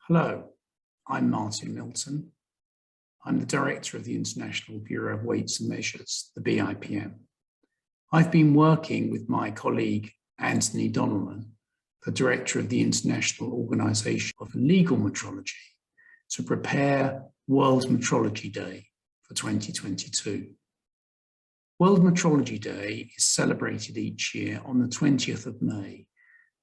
Hello, I'm Martin Milton. I'm the Director of the International Bureau of Weights and Measures, the BIPM. I've been working with my colleague Anthony Donnellan, the Director of the International Organization of Legal Metrology, to prepare World Metrology Day for 2022. World Metrology Day is celebrated each year on the 20th of May,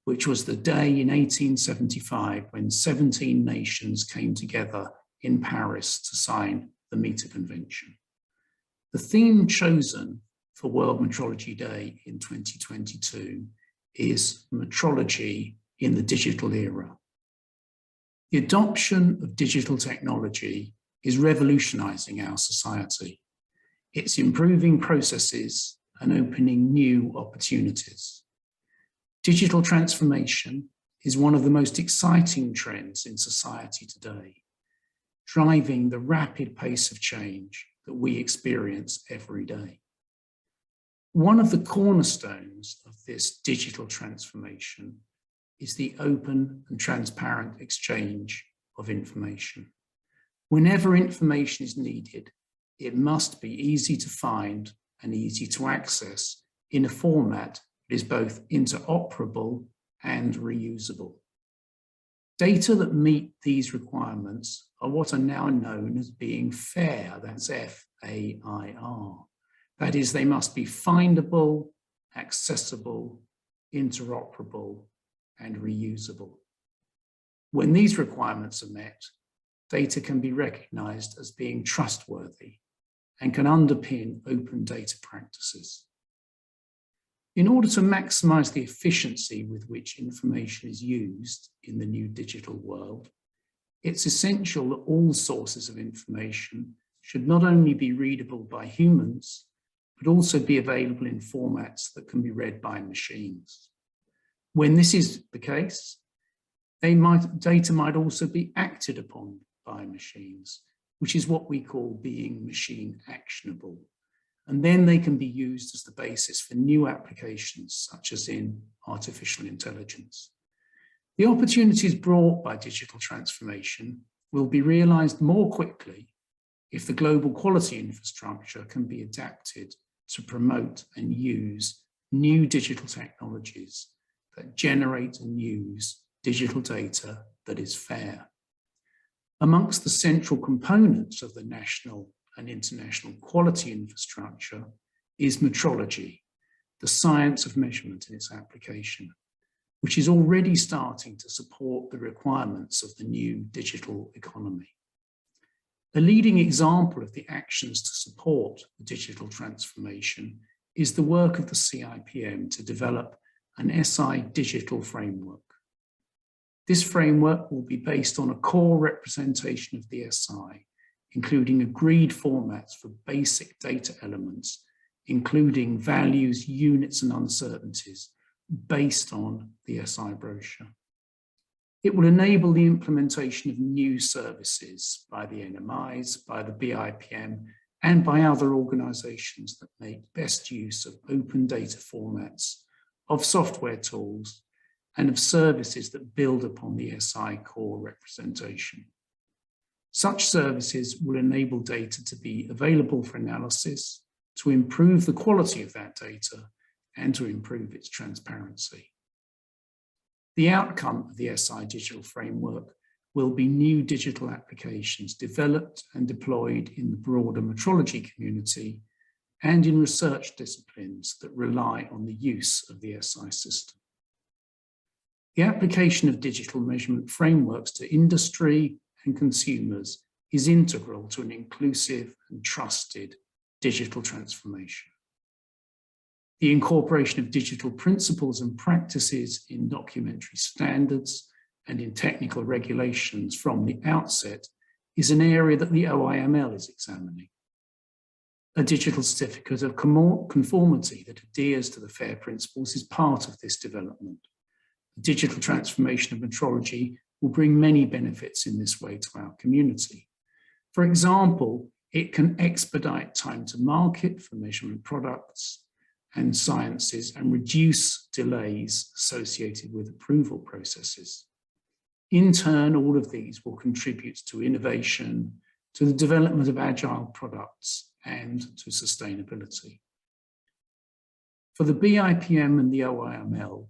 which was the day in 1875 when 17 nations came together in Paris to sign the Meter Convention. The theme chosen for World Metrology Day in 2022 is Metrology in the Digital Era. The adoption of digital technology is revolutionizing our society. It's improving processes and opening new opportunities. Digital transformation is one of the most exciting trends in society today, driving the rapid pace of change that we experience every day. One of the cornerstones of this digital transformation is the open and transparent exchange of information. Whenever information is needed, it must be easy to find and easy to access in a format that is both interoperable and reusable. Data that meet these requirements are what are now known as being fair, that's F-A-I-R. That is, they must be findable, accessible, interoperable, and reusable. When these requirements are met, data can be recognized as being trustworthy and can underpin open data practices. In order to maximize the efficiency with which information is used in the new digital world, it's essential that all sources of information should not only be readable by humans, but also be available in formats that can be read by machines. When this is the case, data might also be acted upon by machines, which is what we call being machine actionable. And then they can be used as the basis for new applications, such as in artificial intelligence. The opportunities brought by digital transformation will be realized more quickly if the global quality infrastructure can be adapted to promote and use new digital technologies that generate and use digital data that is fair. Amongst the central components of the national and international quality infrastructure is metrology, the science of measurement in its application, which is already starting to support the requirements of the new digital economy. A leading example of the actions to support the digital transformation is the work of the CIPM to develop an SI digital framework. This framework will be based on a core representation of the SI, including agreed formats for basic data elements, including values, units, and uncertainties based on the SI brochure. It will enable the implementation of new services by the NMIs, by the BIPM, and by other organizations that make best use of open data formats, of software tools, and of services that build upon the SI core representation. Such services will enable data to be available for analysis, to improve the quality of that data, and to improve its transparency. The outcome of the SI digital framework will be new digital applications developed and deployed in the broader metrology community and in research disciplines that rely on the use of the SI system. The application of digital measurement frameworks to industry and consumers is integral to an inclusive and trusted digital transformation. The incorporation of digital principles and practices in documentary standards and in technical regulations from the outset is an area that the OIML is examining. A digital certificate of conformity that adheres to the FAIR principles is part of this development. The digital transformation of metrology will bring many benefits in this way to our community. For example, it can expedite time to market for measurement products and sciences and reduce delays associated with approval processes. In turn, all of these will contribute to innovation, to the development of agile products, and to sustainability. For the BIPM and the OIML,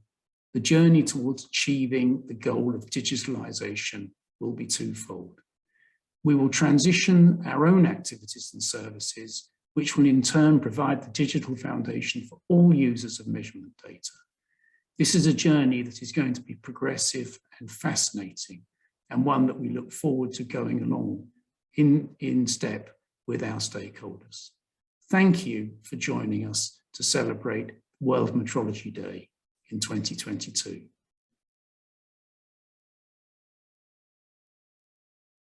the journey towards achieving the goal of digitalization will be twofold. We will transition our own activities and services, which will in turn provide the digital foundation for all users of measurement data. This is a journey that is going to be progressive and fascinating, and one that we look forward to going along in step with our stakeholders. Thank you for joining us to celebrate World Metrology Day in 2022.